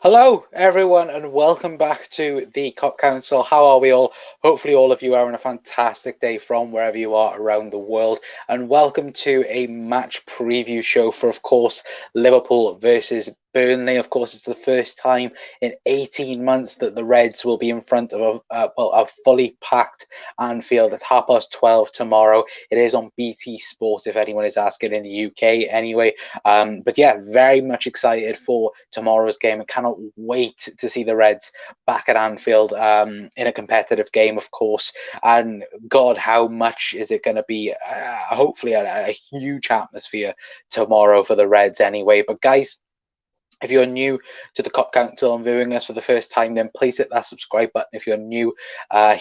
Hello, everyone, and welcome back to the Cop Council. How are we all? Hopefully, all of you are having a fantastic day from wherever you are around the world. And welcome to a match preview show for, of course, Liverpool versus Burnley. Of course, it's the first time in 18 months that the Reds will be in front of a fully packed Anfield at 12:30 tomorrow. It is on BT Sport, if anyone is asking, in the UK anyway. But yeah, very much excited for tomorrow's game. I cannot wait to see the Reds back at Anfield in a competitive game, of course. And God, how much is it going to be? Hopefully, a huge atmosphere tomorrow for the Reds anyway. But guys, if you're new to the Cop Council and viewing us for the first time, then please hit that subscribe button. If you're new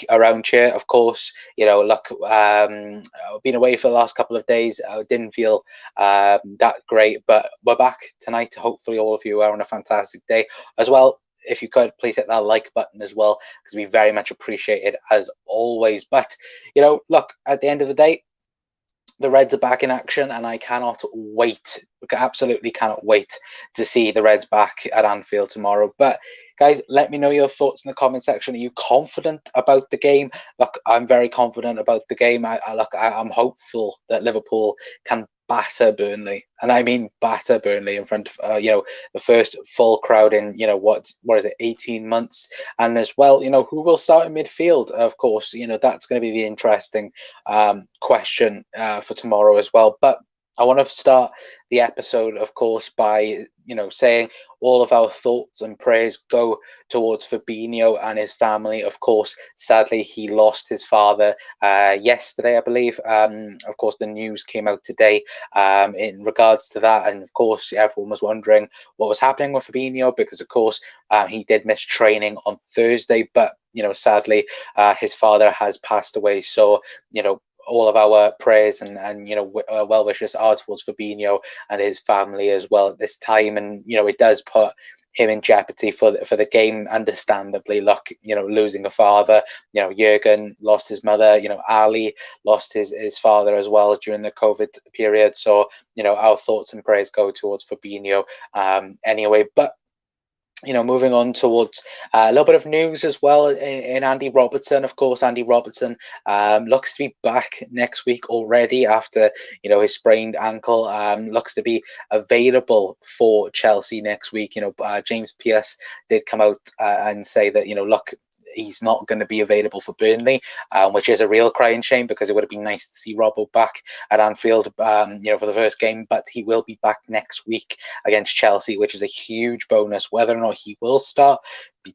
around here, of course, look, I've been away for the last couple of days. I didn't feel that great, but we're back tonight. Hopefully all of you are on a fantastic day as well. If you could, please hit that like button as well, because we very much appreciate it as always. But, look, at the end of the day, the Reds are back in action, and I cannot wait. Absolutely cannot wait to see the Reds back at Anfield tomorrow. But guys, let me know your thoughts in the comment section. Are you confident about the game? Look, I'm very confident about the game. I'm hopeful that Liverpool can batter Burnley, and I mean batter Burnley in front of the first full crowd in what is it, 18 months. And as well, who will start in midfield? Of course, that's going to be the interesting question for tomorrow as well. But I want to start the episode, of course, by saying all of our thoughts and prayers go towards Fabinho and his family. Of course, sadly, he lost his father yesterday, I believe. Of course, the news came out today in regards to that, and of course, everyone was wondering what was happening with Fabinho, because of course he did miss training on Thursday, but sadly, his father has passed away. So all of our prayers and well wishes are towards Fabinho and his family as well at this time. And it does put him in jeopardy for the game, understandably. Look, losing a father, Jurgen lost his mother, Ali lost his father as well during the COVID period. So our thoughts and prayers go towards Fabinho anyway. But moving on towards a little bit of news as well in Andy Robertson. Of course, Andy Robertson looks to be back next week already after his sprained ankle. Looks to be available for Chelsea next week. James Pearce did come out and say that look, he's not going to be available for Burnley, which is a real crying shame, because it would have been nice to see Robbo back at Anfield, for the first game. But he will be back next week against Chelsea, which is a huge bonus. Whether or not he will start,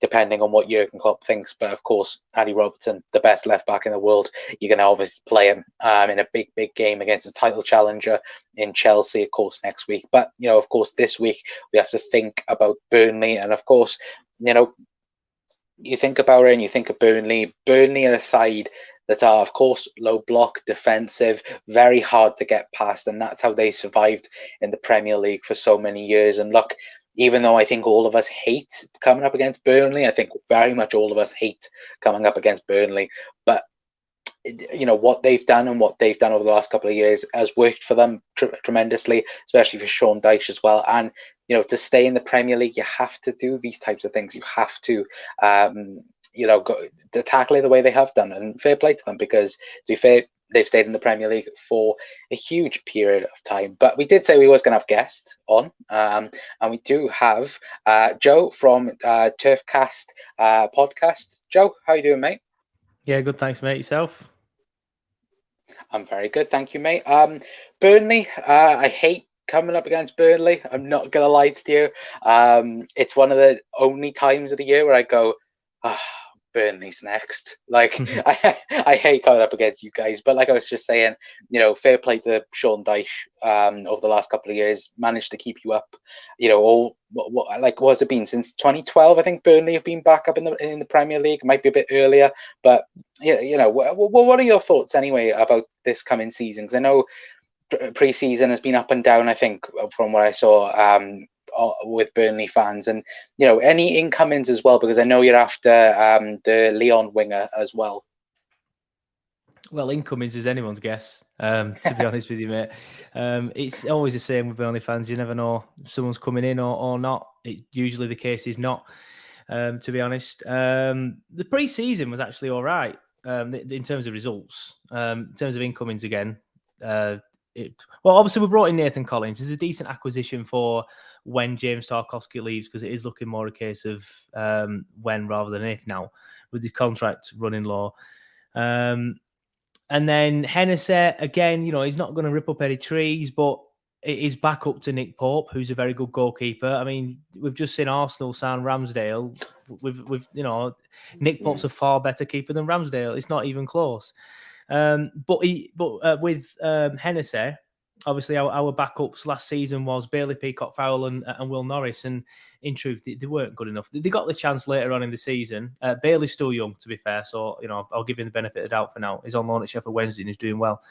depending on what Jurgen Klopp thinks. But of course, Andy Robertson, the best left back in the world, you're going to obviously play him in a big game against a title challenger in Chelsea, of course, next week. But of course, this week we have to think about Burnley, and of course, you think about it and you think of Burnley. Burnley are a side that are, of course, low block, defensive, very hard to get past, and that's how they survived in the Premier League for so many years. And look, even though I think all of us hate coming up against Burnley, I think very much all of us hate coming up against Burnley, but what they've done and what they've done over the last couple of years has worked for them tremendously, especially for Sean Dyche as well. And to stay in the Premier League, you have to do these types of things. You have to go to tackle it the way they have done, and fair play to them, because to be fair, they've stayed in the Premier League for a huge period of time. But we did say we was going to have guests on, and we do have Joe from Turfcast podcast. Joe, how you doing, mate? Yeah, good. Thanks, mate. Yourself? I'm very good, thank you, mate. Burnley, I hate coming up against Burnley. I'm not gonna lie to you. It's one of the only times of the year where I go, Burnley's next. Like I hate coming up against you guys, but like I was just saying, fair play to Sean Dyche. Over the last couple of years, managed to keep you up. What has it been since 2012? I think Burnley have been back up in the Premier League. It might be a bit earlier, but what are your thoughts anyway about this coming season? Because I know pre-season has been up and down, I think, from what I saw with Burnley fans, and any incomings as well, because I know you're after the Leon winger as well. Well, incomings is anyone's guess. To be honest with you, mate. It's always the same with Burnley fans. You never know if someone's coming in or not. Usually the case is not, to be honest. The pre-season was actually all right in terms of results. In terms of incomings again, well, obviously we brought in Nathan Collins. It's a decent acquisition for when James Tarkowski leaves, because it is looking more a case of when rather than if now, with the contract running low. And then Hennessy, again, he's not going to rip up any trees, but it is back up to Nick Pope, who's a very good goalkeeper. I mean, we've just seen Arsenal sign Ramsdale. Nick Pope's a far better keeper than Ramsdale. It's not even close. But with Hennessy, obviously our backups last season was Bailey Peacock-Farrell and Will Norris, and in truth, they weren't good enough. They got the chance later on in the season. Bailey's still young, to be fair, so I'll give him the benefit of the doubt for now. He's on loan at Sheffield Wednesday and he's doing well.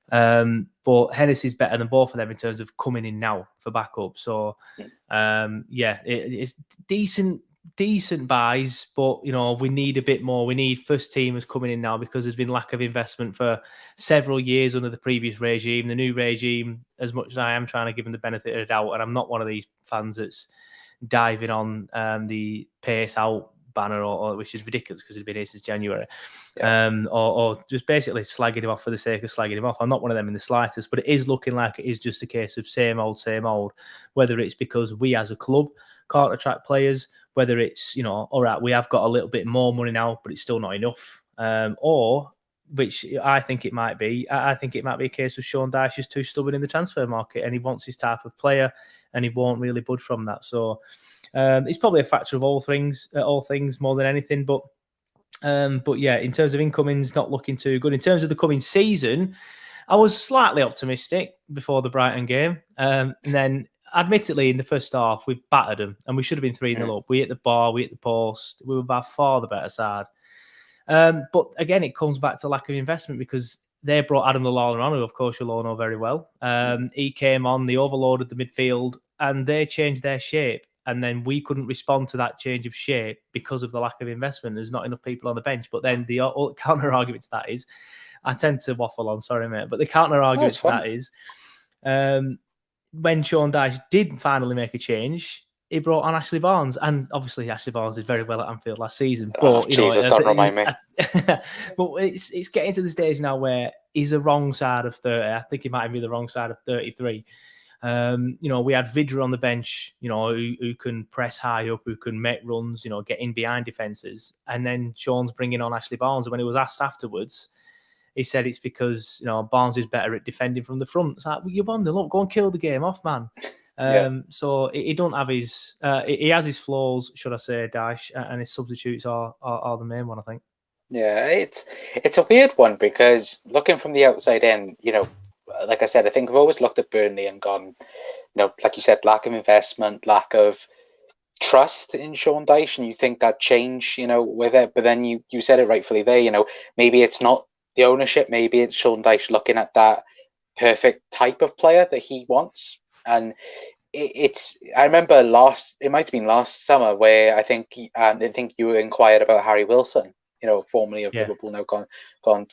But Hennessy's better than both of them in terms of coming in now for backup. So it's decent buys, but we need a bit more. We need first teamers coming in now, because there's been lack of investment for several years under the previous regime. The new regime, as much as I am trying to give them the benefit of the doubt, and I'm not one of these fans that's diving on the pace out banner, or which is ridiculous because it's been here since January, or just basically slagging him off for the sake of slagging him off. I'm not one of them in the slightest, but it is looking like it is just a case of same old, whether it's because we as a club can't attract players, whether it's, all right, we have got a little bit more money now, but it's still not enough, or which I think it might be. I think it might be a case of Sean Dyche is too stubborn in the transfer market, and he wants his type of player, and he won't really budge from that. So it's probably a factor of all things more than anything. But yeah, in terms of incomings, not looking too good. In terms of the coming season, I was slightly optimistic before the Brighton game, and then admittedly in the first half we battered them, and we should have been 3-0 up. We hit the bar, we hit the post. We were by far the better side. But again, it comes back to lack of investment, because they brought Adam Lallana on, who of course you'll all know very well. He came on, they overloaded the midfield, and they changed their shape. And then we couldn't respond to that change of shape because of the lack of investment. There's not enough people on the bench. But then the counter argument to that is, I tend to waffle on, sorry mate, but the counter argument to that is, when Sean Dyche did finally make a change, he brought on Ashley Barnes, and obviously Ashley Barnes did very well at Anfield last season. But Jesus, don't remind me. But it's getting to the stage now where he's the wrong side of 30. I think he might be the wrong side of 33. We had Vidra on the bench, who can press high up, who can make runs, get in behind defences, and then Sean's bringing on Ashley Barnes. And when he was asked afterwards, he said it's because Barnes is better at defending from the front. It's like, well, you're 1-0 up, go and kill the game off, man. So he don't have his he has his flaws, should I say, Dyche, and his substitutes are the main one, I think. Yeah, it's a weird one, because looking from the outside in, like I said, I think I've always looked at Burnley and gone, like you said, lack of investment, lack of trust in Sean Dyche, and you think that change, with it. But then you said it rightfully there, maybe it's not the ownership, maybe it's Sean Dyche looking at that perfect type of player that he wants. And I remember it might have been last summer, where I think you inquired about Harry Wilson, formerly of Liverpool, now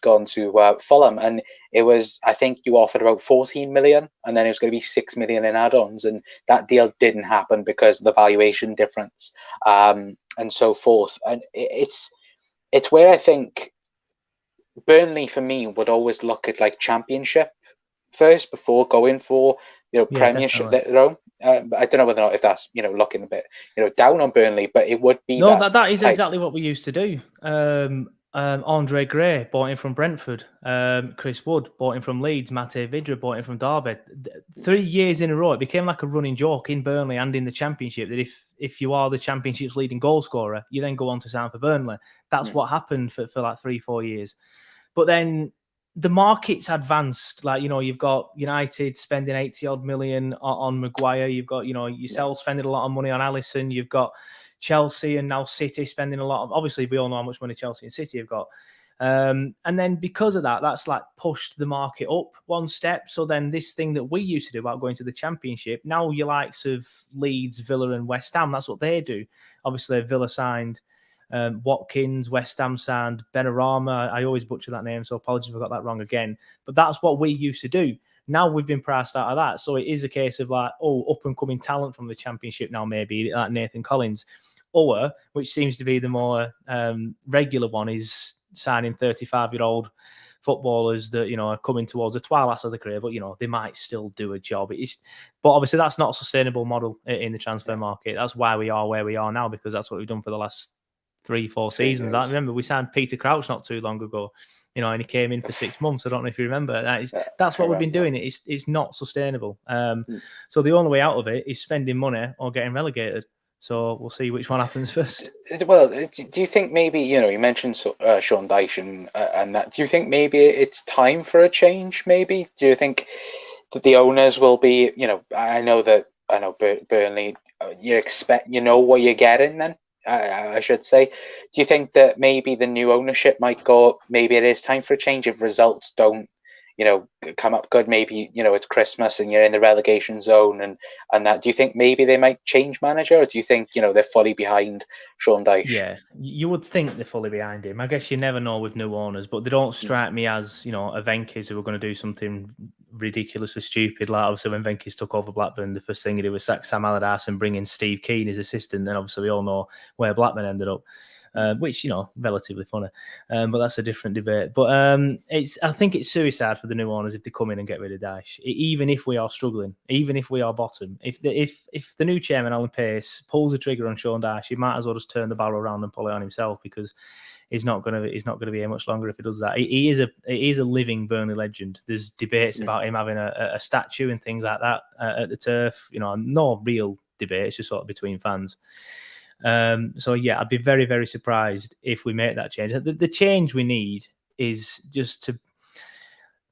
gone to Fulham, and it was, I think you offered about 14 million, and then it was going to be 6 million in add-ons, and that deal didn't happen because of the valuation difference, and so forth. And it's where I think Burnley, for me, would always look at like Championship first before going for Premiership their own. I don't know whether or not if that's looking a bit down on Burnley, but it would be that is exactly what we used to do. Andre Gray bought in from Brentford. Chris Wood bought in from Leeds. Mate Vidra bought in from Derby. 3 years in a row, it became like a running joke in Burnley and in the Championship that if you are the Championship's leading goal scorer, you then go on to sign for Burnley. That's what happened for like 3-4 years. But then the market's advanced. Like, you've got United spending 80-odd million on Maguire. You've got, yourself spending a lot of money on Alisson. You've got Chelsea and now City spending a lot of, obviously we all know how much money Chelsea and City have got. And then because of that, that's like pushed the market up one step. So then this thing that we used to do about going to the Championship, now your likes of Leeds, Villa and West Ham, that's what they do. Obviously Villa signed Watkins, West Ham signed Benrahma. I always butcher that name, so apologies if I got that wrong again. But that's what we used to do. Now we've been priced out of that. So it is a case of like, up and coming talent from the Championship now, maybe like Nathan Collins. Or, which seems to be the more regular one, is signing 35-year-old footballers that, are coming towards the twilight of the career, but, they might still do a job. But obviously that's not a sustainable model in the transfer market. That's why we are where we are now, because that's what we've done for the last 3-4 seasons. I remember we signed Peter Crouch not too long ago, and he came in for 6 months. I don't know if you remember. That's what we've been doing. It's not sustainable. So the only way out of it is spending money or getting relegated. So we'll see which one happens first. Well, do you think maybe, you mentioned Sean Dyche and that, do you think maybe it's time for a change, maybe? Do you think that the owners will be, I know Burnley, you know what you're getting then, I should say. Do you think that maybe the new ownership might go, maybe it is time for a change if results don't, come up good? Maybe, it's Christmas and you're in the relegation zone and that. Do you think maybe they might change manager, or do you think, they're fully behind Sean Dyche? Yeah, you would think they're fully behind him. I guess you never know with new owners, but they don't strike me as, a Venkis who are going to do something ridiculously stupid. Like obviously when Venkis took over Blackburn, the first thing he did was sack Sam Allardyce and bring in Steve Keane as assistant. Then obviously we all know where Blackburn ended up. Which, relatively funny. But that's a different debate. But I think it's suicide for the new owners if they come in and get rid of Dyche. Even if we are struggling, even if we are bottom, if the new chairman, Alan Pace, pulls the trigger on Sean Dyche, he might as well just turn the barrel around and pull it on himself, because he's not going to be here much longer if he does that. He is a living Burnley legend. There's debates about him having a statue and things like that at the turf. No real debate. It's just sort of between fans. So yeah, I'd be very, very surprised if we make that change. The change we need is just to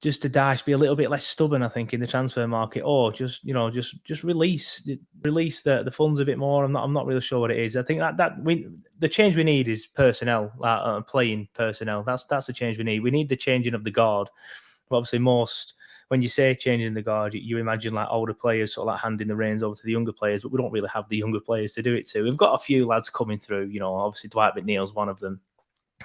Dyche be a little bit less stubborn, I think, in the transfer market, or just release the funds a bit more. I'm not really sure what it is. I think the change we need is personnel, playing personnel. That's the change we need. We need the changing of the guard. But obviously, when you say changing the guard, you imagine like older players sort of like handing the reins over to the younger players, but we don't really have the younger players to do it to. We've got a few lads coming through, obviously Dwight McNeil's one of them.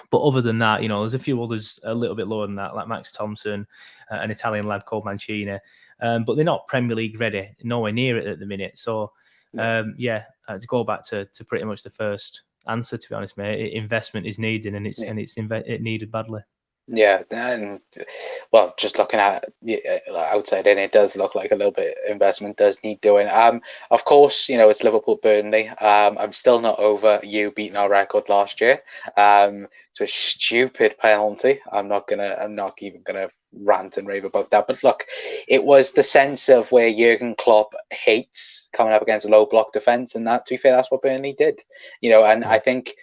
But other than that, there's a few others a little bit lower than that, like Max Thompson, an Italian lad called Mancini. But they're not Premier League ready, nowhere near it at the minute. So, to go back to pretty much the first answer, to be honest, mate, investment is needed, and it needed badly. Yeah, and well, just looking at outside in, it does look like a little bit investment does need doing. Of course, it's Liverpool Burnley. I'm still not over you beating our record last year. It's a stupid penalty. I'm not even gonna rant and rave about that. But look, it was the sense of where Jurgen Klopp hates coming up against a low block defense, and that, to be fair, that's what Burnley did. And I think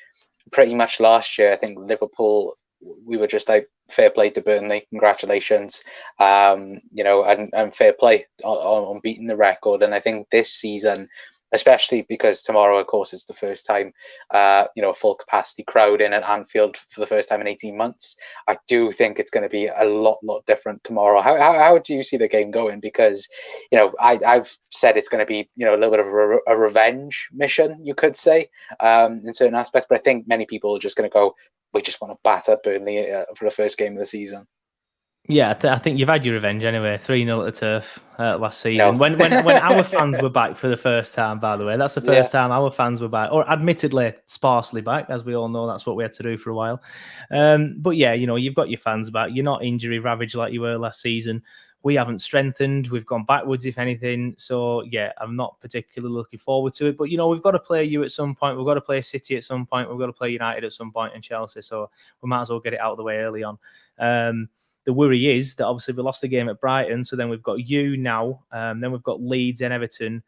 pretty much last year, I think Liverpool, we were just like, fair play to Burnley, congratulations, and fair play on beating the record. And I think this season, especially because tomorrow, of course, is the first time, a full capacity crowd in at Anfield for the first time in 18 months. I do think it's going to be a lot different tomorrow. How do you see the game going? Because, I've said it's going to be, a little bit of a revenge mission, you could say, in certain aspects. But I think many people are just going to go, we just want to batter Burnley for the first game of the season. Yeah, I think you've had your revenge anyway. 3-0 at the turf last season. No. When our fans were back for the first time, by the way. That's the first time our fans were back, or admittedly sparsely back, as we all know. That's what we had to do for a while. But yeah, you've got your fans back. You're not injury ravaged like you were last season. We haven't strengthened. We've gone backwards, if anything. So, yeah, I'm not particularly looking forward to it. But, we've got to play you at some point. We've got to play City at some point. We've got to play United at some point and Chelsea. So we might as well get it out of the way early on. The worry is that obviously we lost the game at Brighton. So then we've got you now. Then we've got Leeds and Everton.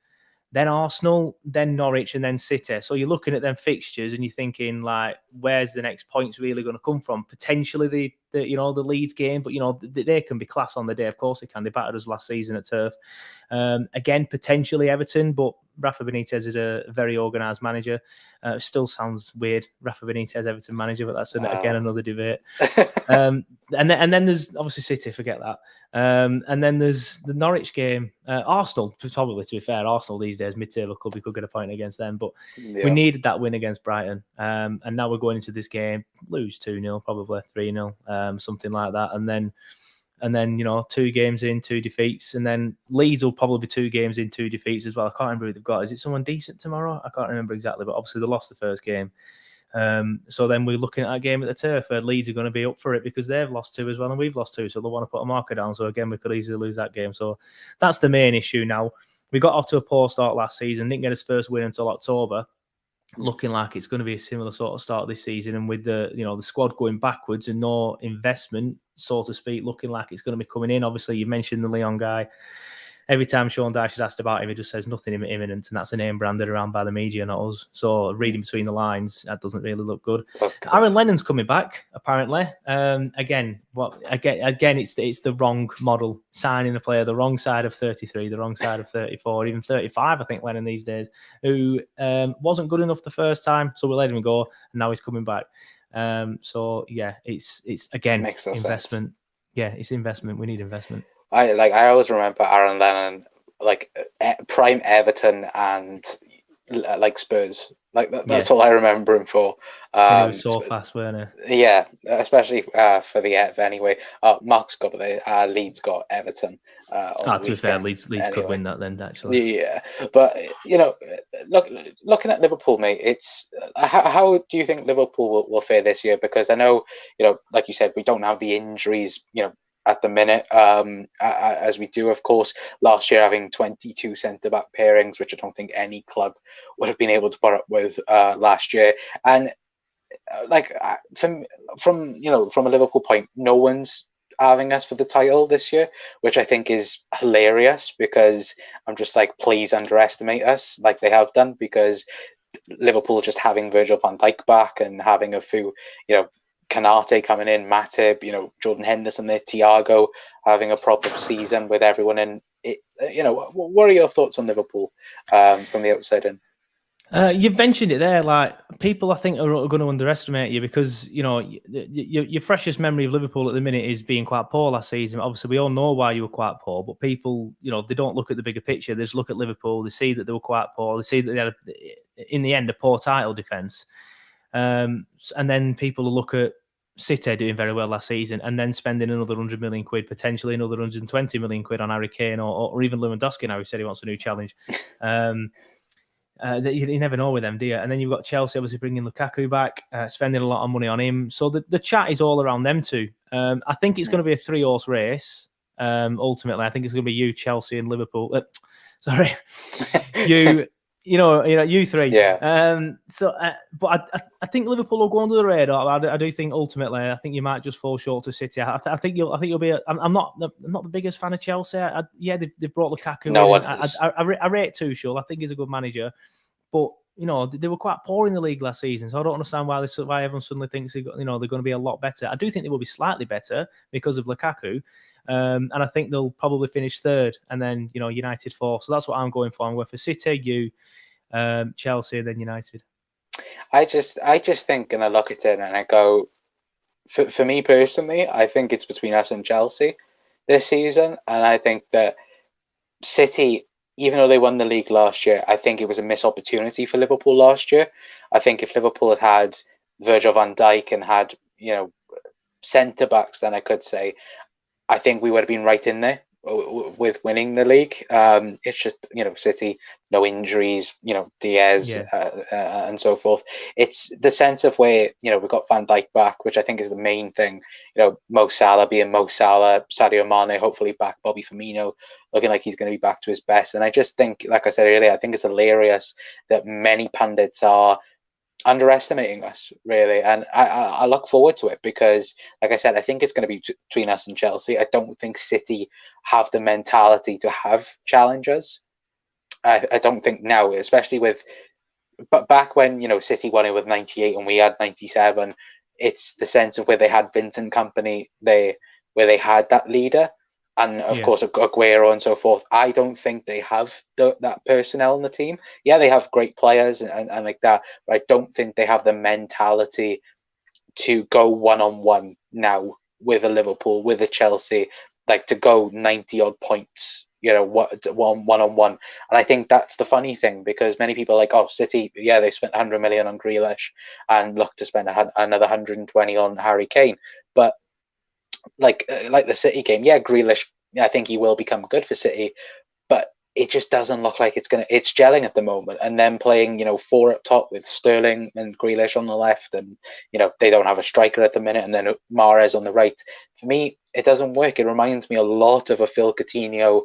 Then Arsenal, then Norwich, and then City. So you're looking at them fixtures and you're thinking, like, where's the next points really going to come from? Potentially the Leeds game, but they can be class on the day. Of course they can. They battered us last season at Turf. Again, potentially Everton, but Rafa Benitez is a very organised manager. Still sounds weird, Rafa Benitez, Everton manager, but that's again another debate. And then there's obviously City, forget that. And then there's the Norwich game. Arsenal, probably, to be fair, Arsenal these days, mid-table club, we could get a point against them, but we needed that win against Brighton. And now we're going into this game, lose 2-0, probably 3-0, something like that. And then 2 games in, 2 defeats, and then Leeds will probably be 2 games in, 2 defeats as well. I can't remember who they've got. Is it someone decent tomorrow? I can't remember exactly, but obviously they lost the first game. So then we're looking at a game at the Turf where Leeds are going to be up for it because they've lost 2 as well and we've lost 2, so they'll want to put a marker down. So again, we could easily lose that game. So that's the main issue now. We got off to a poor start last season, didn't get his first win until October. Looking like it's going to be a similar sort of start this season, and with the the squad going backwards and no investment, so to speak, looking like it's going to be coming in. Obviously, you mentioned the Leon guy. Every time Sean Dyche is asked about him, he just says nothing imminent, and that's a name branded around by the media, not us. So reading between the lines, that doesn't really look good. Okay. Aaron Lennon's coming back, apparently. Again, it's the wrong model, signing a player the wrong side of 33, the wrong side of 34, even 35. I think Lennon these days, who wasn't good enough the first time, so we let him go, and now he's coming back. So yeah, it's again investment. Sense. Yeah, it's investment. We need investment. I always remember Aaron Lennon, prime Everton and Spurs. That's all I remember him for. And he was so fast, weren't he? Yeah, especially for the Ev anyway. Mark's got Leeds got Everton. To be fair, Leeds anyway. Could win that then, actually. Yeah, but looking at Liverpool, mate, it's how do you think Liverpool will fare this year? Because I know, like you said, we don't have the injuries, at the minute, as we do, of course, last year having 22 centre-back pairings, which I don't think any club would have been able to put up with last year. And from a Liverpool point, no one's having us for the title this year, which I think is hilarious, because I'm just like, please underestimate us like they have done, because Liverpool just having Virgil van Dijk back and having a few, Kanate coming in, Matip, Jordan Henderson there, Thiago having a proper season with everyone in it. What are your thoughts on Liverpool from the outside in? You've mentioned it there. Like, people, I think, are going to underestimate you because your freshest memory of Liverpool at the minute is being quite poor last season. Obviously, we all know why you were quite poor, but people, they don't look at the bigger picture. They just look at Liverpool. They see that they were quite poor. They see that they had, in the end, a poor title defence. And then people will look at City doing very well last season and then spending another 100 million quid, potentially another 120 million quid on Harry Kane or even Lewandowski now, who said he wants a new challenge. You never know with them, do you? And then you've got Chelsea obviously bringing Lukaku back, spending a lot of money on him. So the chat is all around them two. I think it's going to be a 3-horse race. Ultimately, I think it's going to be you, Chelsea, and Liverpool. Sorry, you three. Yeah. But I think Liverpool will go under the radar. I do think ultimately, I think you might just fall short to City. I think you'll be. I'm not the biggest fan of Chelsea. They brought Lukaku. No one. I rate Tuchel. I think he's a good manager, but they were quite poor in the league last season. So I don't understand why everyone suddenly thinks they're going to be a lot better. I do think they will be slightly better because of Lukaku. And I think they'll probably finish third, and then United fourth. So that's what I'm going for. I'm going for City, Chelsea, then United. I just think, and I look at it and I go, for me personally, I think it's between us and Chelsea this season, and I think that City, even though they won the league last year, I think it was a missed opportunity for Liverpool last year. I think if Liverpool had Virgil van Dijk and had centre backs, then I could say, I think we would have been right in there with winning the league. It's just, City, no injuries, Diaz, and so forth. It's the sense of where, we've got Van Dijk back, which I think is the main thing. Mo Salah being Mo Salah, Sadio Mane hopefully back, Bobby Firmino looking like he's going to be back to his best. And I just think, like I said earlier, I think it's hilarious that many pundits are underestimating us, really, and I look forward to it because, like I said, I think it's going to be between us and Chelsea. I don't think City have the mentality to have challengers. I don't think now, especially but back when City won it with 98 and we had 97, it's the sense of where they had Vincent Company, where they had that leader, and of course Aguero and so forth. I don't think they have that personnel in the team. Yeah, they have great players and like that, but I don't think they have the mentality to go one-on-one now with a Liverpool, with a Chelsea, like to go 90 odd points, one-on-one. And I think that's the funny thing, because many people are like, oh, City, yeah, they spent 100 million on Grealish and look to spend another 120 on Harry Kane. But like the City game, yeah, Grealish, I think he will become good for City, but it just doesn't look like it's gelling at the moment. And then playing, 4 up top with Sterling and Grealish on the left, and they don't have a striker at the minute, and then Mahrez on the right. For me, it doesn't work. It reminds me a lot of a Phil Coutinho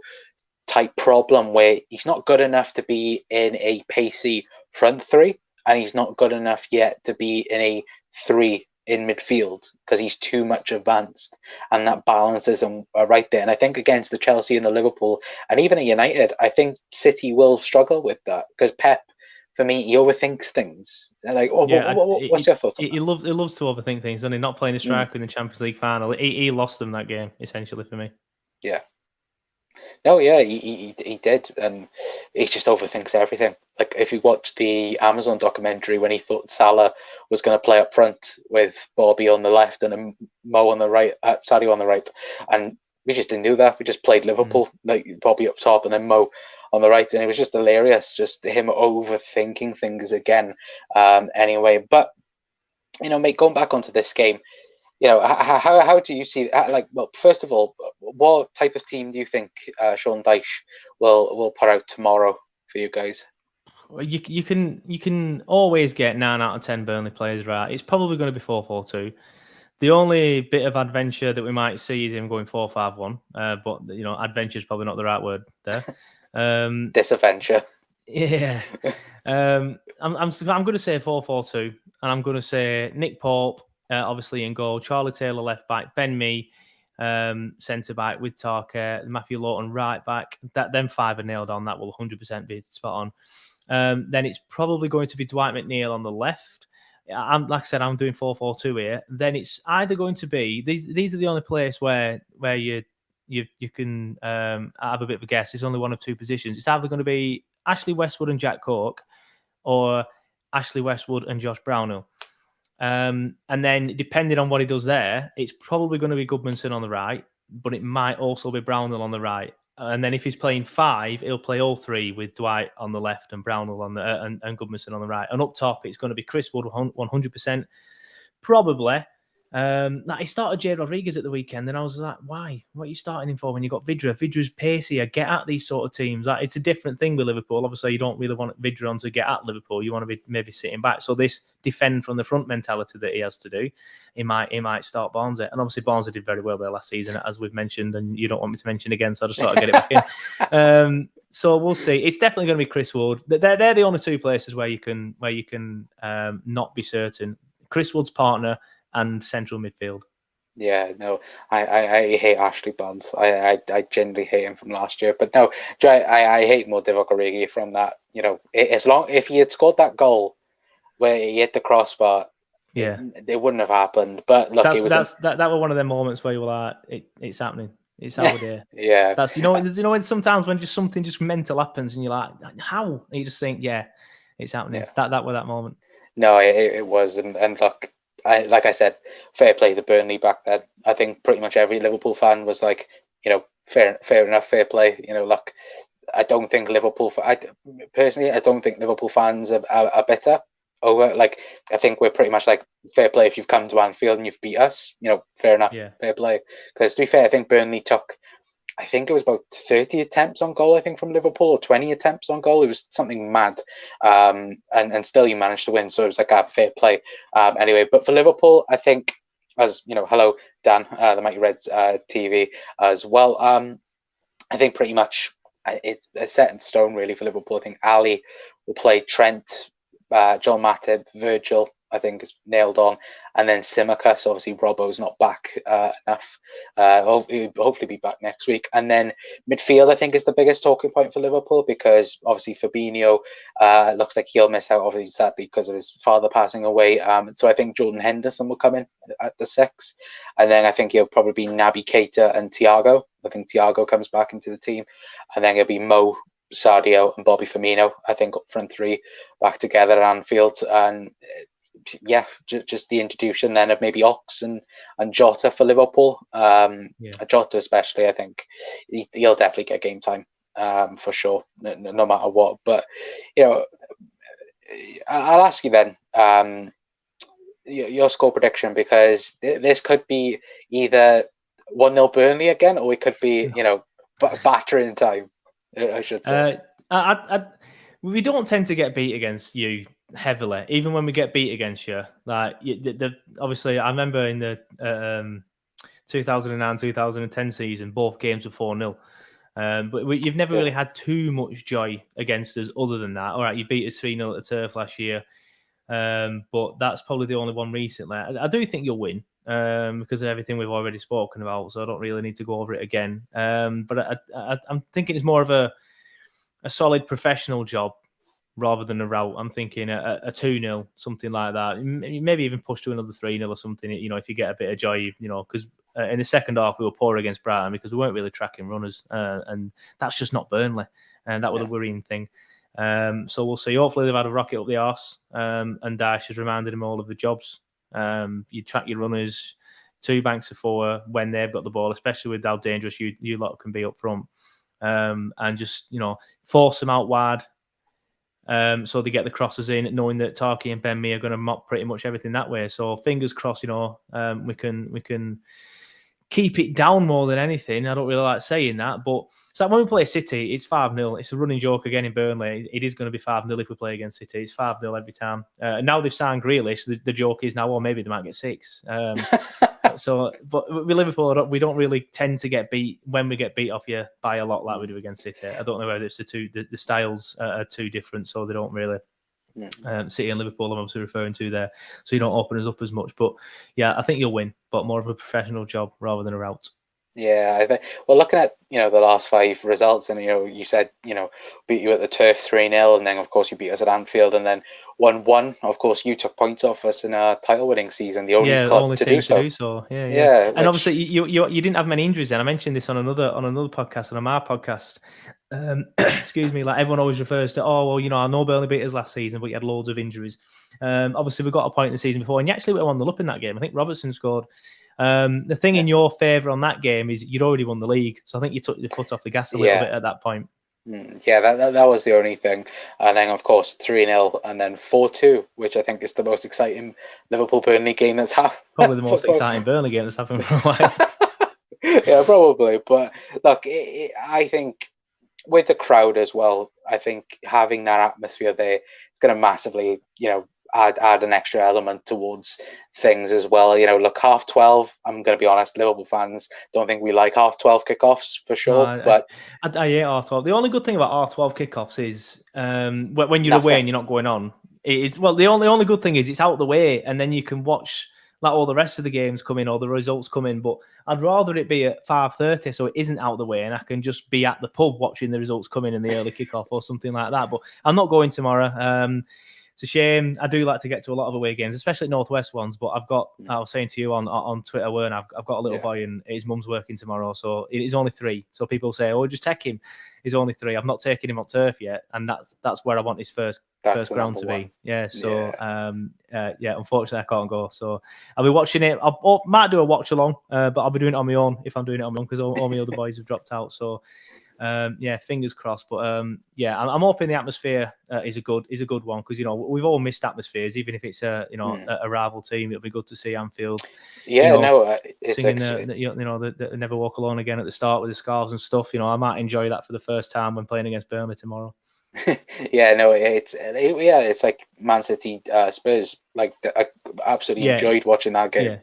type problem, where he's not good enough to be in a pacey front three, and he's not good enough yet to be in a 3 in midfield, because he's too much advanced, and that balance isn't right there. And I think against the Chelsea and the Liverpool and even a United, I think City will struggle with that, because Pep, for me, he overthinks things. Like, what's your thoughts on that? He loves to overthink things, and not playing a striker in the Champions League final. He lost them that game, essentially, for me. Yeah. No, yeah, he did, and he just overthinks everything. Like, if you watch the Amazon documentary, when he thought Salah was going to play up front with Bobby on the left and Mo on the right, Sadio on the right, and we just didn't do that. We just played Liverpool, like Bobby up top and then Mo on the right, and it was just hilarious, just him overthinking things again. Anyway, but mate, going back onto this game. How do you see? Well, first of all, what type of team do you think Sean Dyche will put out tomorrow for you guys? Well, you can always get 9 out of 10 Burnley players right. It's probably going to be 4-4-2. The only bit of adventure that we might see is him going 4-5-1. But adventure is probably not the right word there. Disadventure. Yeah. I'm going to say 4-4-2, and I'm going to say Nick Pope, obviously in goal, Charlie Taylor left back, Ben Mee centre back with Tarker, Matthew Lawton right back. Them 5 are nailed on. That will 100% be spot on. Then it's probably going to be Dwight McNeil on the left. Like I said, I'm doing 4-4-2 here. Then it's either going to be these are the only place where you can have a bit of a guess. It's only one of 2 positions. It's either going to be Ashley Westwood and Jack Cork, or Ashley Westwood and Josh Brownhill. And then depending on what he does there, it's probably going to be Goodmanson on the right, but it might also be Brownhill on the right. And then if he's playing 5, he'll play all 3 with Dwight on the left and Brownhill on the and Goodmanson on the right. And up top, it's going to be Chris Wood 100%. Probably. He started Jay Rodriguez at the weekend, and I was like, why? What are you starting him for when you got Vidra? Vidra's pacey. Get at these sort of teams. It's a different thing with Liverpool. Obviously, you don't really want Vidra on to get at Liverpool. You want to be maybe sitting back. So this defend from the front mentality that he has to do, he might start Barnsley. And obviously Barnsley did very well there last season, as we've mentioned, and you don't want me to mention again, so I just thought I'd get it back in. So we'll see. It's definitely going to be Chris Wood. They're the only 2 places where you can not be certain. Chris Wood's partner and central midfield. Yeah, no, I hate Ashley Barnes. I genuinely hate him from last year. But no, I hate Mo Divock Origi from that. If he had scored that goal where he hit the crossbar, it wouldn't have happened. But look, that was one of them moments where you were like, it's happening. It's over there. Yeah, that's when sometimes when just something just mental happens and you're like, how? And you just think, it's happening. Yeah. That was that moment. No, it was, and look. Like I said, fair play to Burnley back then. I think pretty much every Liverpool fan was like, fair enough, fair play. Look, I don't think Liverpool. Personally, I don't think Liverpool fans are better. I think we're pretty much like, fair play if you've come to Anfield and you've beat us. Fair enough, fair play. Because to be fair, I think Burnley took, I think it was about 30 attempts on goal, I think, from Liverpool, or 20 attempts on goal. It was something mad. And still you managed to win. So it was like a fair play. Anyway, but for Liverpool, I think, as hello, Dan, the Mighty Reds TV as well. I think pretty much it's set in stone, really, for Liverpool. I think Ali will play Trent, John Matip, Virgil I think, is nailed on. And then Tsimikas, obviously Robbo's not back enough. Hopefully be back next week. And then midfield, I think, is the biggest talking point for Liverpool, because obviously Fabinho looks like he'll miss out, obviously, sadly, because of his father passing away. So I think Jordan Henderson will come in at the 6. And then I think he'll probably be Naby Keita and Thiago. I think Thiago comes back into the team. And then it'll be Mo, Sadio and Bobby Firmino, I think, up front 3 back together at Anfield. And yeah, just the introduction then of maybe Ox and Jota for Liverpool. Jota especially, I think he'll definitely get game time for sure, no matter what. But I'll ask you then your score prediction, because this could be either 1-0 Burnley again, or it could be battering time, I should say. We don't tend to get beat against you heavily, even when we get beat against you. Like, obviously, I remember in the 2009-2010 season, both games were 4-0. But you've never really had too much joy against us other than that. All right, you beat us 3-0 at the Turf last year, but that's probably the only one recently. I do think you'll win because of everything we've already spoken about, so I don't really need to go over it again. But I'm thinking it's more of a solid professional job rather than a rout. I'm thinking a 2-0, something like that. Maybe even push to another 3-0 or something, if you get a bit of joy, because in the second half we were poor against Brighton because we weren't really tracking runners, and that's just not Burnley, and that was the worrying thing. So we'll see. Hopefully they've had a rocket up the arse, and Daesh has reminded them all of the jobs. You track your runners, 2 banks of 4 when they've got the ball, especially with how dangerous you lot can be up front. And just, force them out wide, so they get the crosses in, knowing that Tarky and Ben Mee are going to mop pretty much everything that way. So fingers crossed, we can keep it down more than anything. I don't really like saying that, but it's like when we play City, it's 5-0. It's a running joke again in Burnley. It is going to be 5-0 if we play against City. It's 5-0 every time. And now they've signed Grealish. The joke is now, well, maybe they might get 6. But with Liverpool, we don't really tend to get beat when we get beat off you by a lot like we do against City. I don't know whether it's the styles are too different, so they don't really. City and Liverpool, I'm obviously referring to there, so you don't open us up as much. But yeah, I think you'll win, but more of a professional job rather than a rout. Yeah, I think. Well, looking at the last 5 results, and you said beat you at the Turf 3-0, and then of course you beat us at Anfield, and then 1-1. Of course, you took points off us in our title-winning season, the only club to do so. Yeah. And obviously you didn't have many injuries then. I mentioned this on another podcast, on my podcast. Excuse me. Like, everyone always refers to, I know Burnley beat us last season, but you had loads of injuries. Obviously we got a point in the season before, and you actually went 1-0 in that game. I think Robertson scored. The thing in your favour on that game is you'd already won the league, so I think you took your foot off the gas a little bit at that point. Yeah, that was the only thing. And then of course 3-0 and then 4-2, which I think is the most exciting Liverpool-Burnley game that's happened. Probably the most exciting Burnley game that's happened for a while. Yeah, probably. But look, I think with the crowd as well, I think having that atmosphere there is going to massively, add an extra element towards things as well. Look, 12:30, I'm going to be honest, Liverpool fans don't think we like 12:30 kickoffs for sure. But I hate 12:30. The only good thing about 12:30 kickoffs is when you're away and you're not going on. The only good thing is it's out of the way, and then you can watch like all the rest of the games come in or the results come in. But I'd rather it be at 5:30 so it isn't out of the way, and I can just be at the pub watching the results come in the early kickoff or something like that. But I'm not going tomorrow. It's a shame. I do like to get to a lot of away games, especially Northwest ones. But I was saying to you on Twitter, I've got a little boy and his mum's working tomorrow, so it is only 3. So people say, just take him. He's only 3. I've not taken him on turf yet, and that's where I want his first ground to be. Yeah. So unfortunately I can't go. So I'll be watching it. I might do a watch along, but I'll be doing it on my own if I'm doing it on my own, because all my other boys have dropped out. So. Fingers crossed. But I'm hoping the atmosphere is a good one, because we've all missed atmospheres, even if it's a rival team. It'll be good to see Anfield. It's singing the Never Walk Alone Again at the start with the scarves and stuff. I might enjoy that for the first time when playing against Burnley tomorrow. It's like Man City Spurs. Like, I absolutely enjoyed watching that game.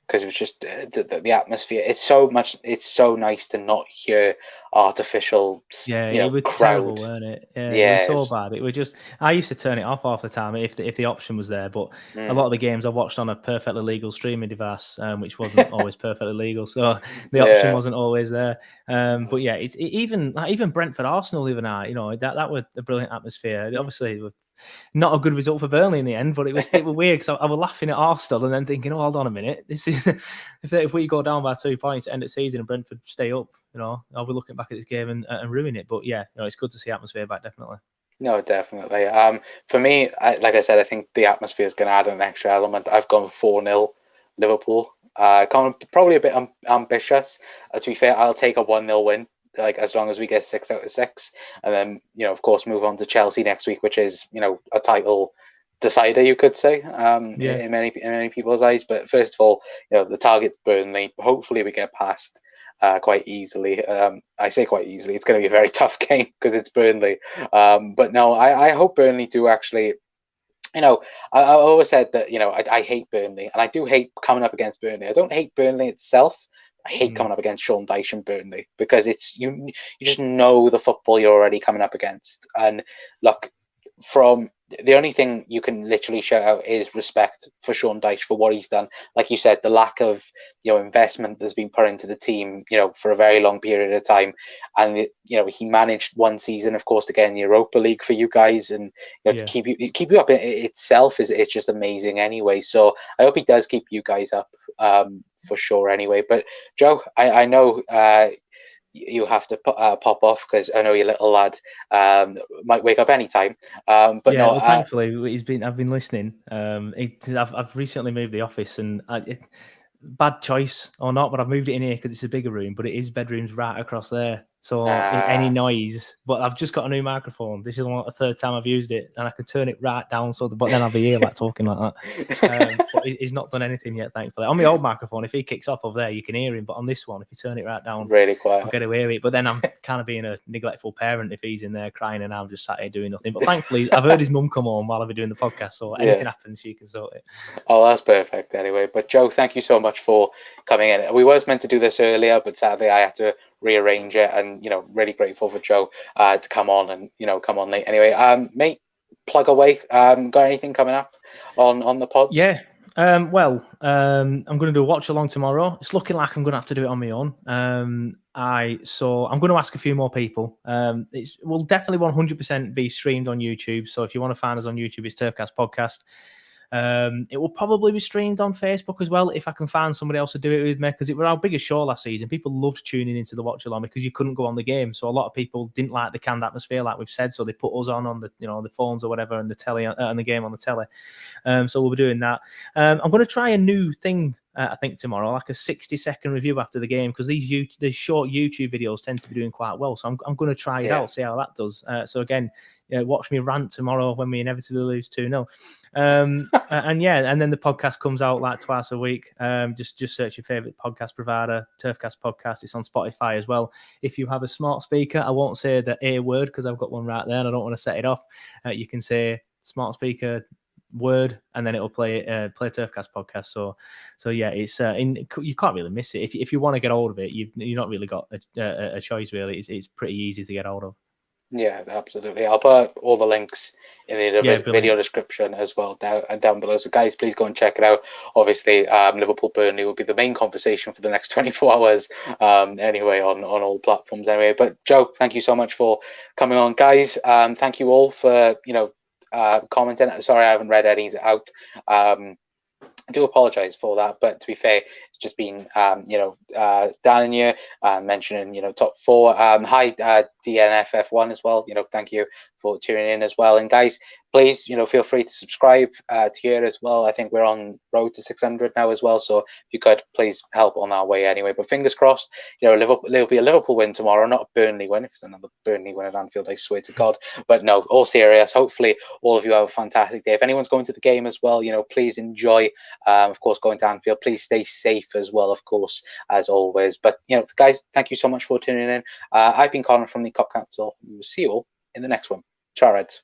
because it was just the atmosphere. It's so nice to not hear artificial, Yeah, it was terrible, crowd. weren't it? Yeah, it was Yeah, so bad. It was just I used to turn it off half the time if the option was there. But a lot of the games I watched on a perfectly legal streaming device, which wasn't always perfectly legal, so the option yeah. wasn't always there. But yeah, even Brentford Arsenal the other night. That was a brilliant atmosphere. Obviously, not a good result for Burnley in the end, but it was weird because I was laughing at Arsenal and then thinking, oh, hold on a minute, this is if we go down by 2 points at the end of the season and Brentford stay up, I'll be looking back at this game and ruin it. But yeah, it's good to see atmosphere back, definitely. No, definitely. For me, like I said, I think the atmosphere is going to add an extra element. I've gone 4-0 Liverpool. Probably a bit ambitious. To be fair, I'll take a 1-0 win, like as long as we get 6 out of 6, and then of course move on to Chelsea next week, which is a title decider, you could say, Yeah. in many people's eyes. But first of all, the target's Burnley. Hopefully, we get past quite easily. I say quite easily. It's going to be a very tough game because it's Burnley. But no, I hope Burnley do actually. I always said that I hate Burnley, and I do hate coming up against Burnley. I don't hate Burnley itself. I hate coming up against Sean Dyche and Burnley because it's you just know the football you're already coming up against. And look, from the only thing you can literally shout out is respect for Sean Dyche for what he's done. Like you said, the lack of investment that's been put into the team, for a very long period of time, and he managed one season, of course, to get in the Europa League for you guys, and to keep you up itself is it's just amazing anyway. So I hope he does keep you guys up for sure anyway. But Joe, I know. You have to pop off because I know your little lad might wake up anytime. But yeah, no, well, thankfully I've been listening. I've recently moved the office, and bad choice or not, but I've moved it in here because it's a bigger room. But it is bedrooms right across there, so any noise. But I've just got a new microphone. This is the third time I've used it, and I can turn it right down but then I'll be here like talking like that. But he's not done anything yet, thankfully. On my old microphone, if he kicks off over there, you can hear him. But on this one, if you turn it right down, really quiet, I'll get away with it. But then I'm kind of being a neglectful parent if he's in there crying and I'm just sat here doing nothing. But thankfully, I've heard his mum come home while I've been doing the podcast, so anything happens, she can sort it. Oh, that's perfect anyway. But Joe, thank you so much for coming in. We was meant to do this earlier, but sadly I had to rearrange it, and really grateful for Joe to come on and come on late. Anyway, mate, plug away. Got anything coming up on the pods? Yeah. I'm going to do a watch along tomorrow. It's looking like I'm going to have to do it on my own. I'm going to ask a few more people. It will definitely 100% be streamed on YouTube. So if you want to find us on YouTube, it's Turfcast Podcast. It will probably be streamed on Facebook as well if I can find somebody else to do it with me, because it was our biggest show last season. People loved tuning into the watch along because you couldn't go on the game, so a lot of people didn't like the canned atmosphere, like we've said, so they put us on the the phones or whatever, and the telly and the game on the telly. So we'll be doing that. I'm going to try a new thing. I think tomorrow, like a 60-second review after the game, because these short YouTube videos tend to be doing quite well. So I'm going to try it out, see how that does. So again, watch me rant tomorrow when we inevitably lose 2-0. And then the podcast comes out like twice a week. Just search your favorite podcast provider, Turfcast Podcast. It's on Spotify as well. If you have a smart speaker, I won't say the A word because I've got one right there and I don't want to set it off. You can say smart speaker word, and then it'll play Turfcast Podcast. So yeah, it's you can't really miss it if you want to get hold of it. You've not really got a choice really. It's pretty easy to get hold of. Yeah, absolutely. I'll put all the links in the video description as well down below. So guys, please go and check it out. Obviously, Liverpool Burnley will be the main conversation for the next 24 hours. Anyway, on all platforms. Anyway, but Joe, thank you so much for coming on, guys. Thank you all for commenting. Sorry, I haven't read any out. I do apologize for that, but to be fair, it's just been Dan and you mentioning top 4. Hi DNFF1 as well. Thank you for tuning in as well. And guys, please feel free to subscribe to here as well. I think we're on road to 600 now as well, so if you could please help on our way anyway. But fingers crossed, there'll be a Liverpool win tomorrow, not a Burnley win. If it's another Burnley win at Anfield, I swear to God. But no, all serious. Hopefully all of you have a fantastic day. If anyone's going to the game as well, please enjoy. Of course, going to Anfield, please stay safe as well, of course, as always. But guys, thank you so much for tuning in. I've been Colin from the Cop Council. We will see you all in the next one. Ciao, Reds.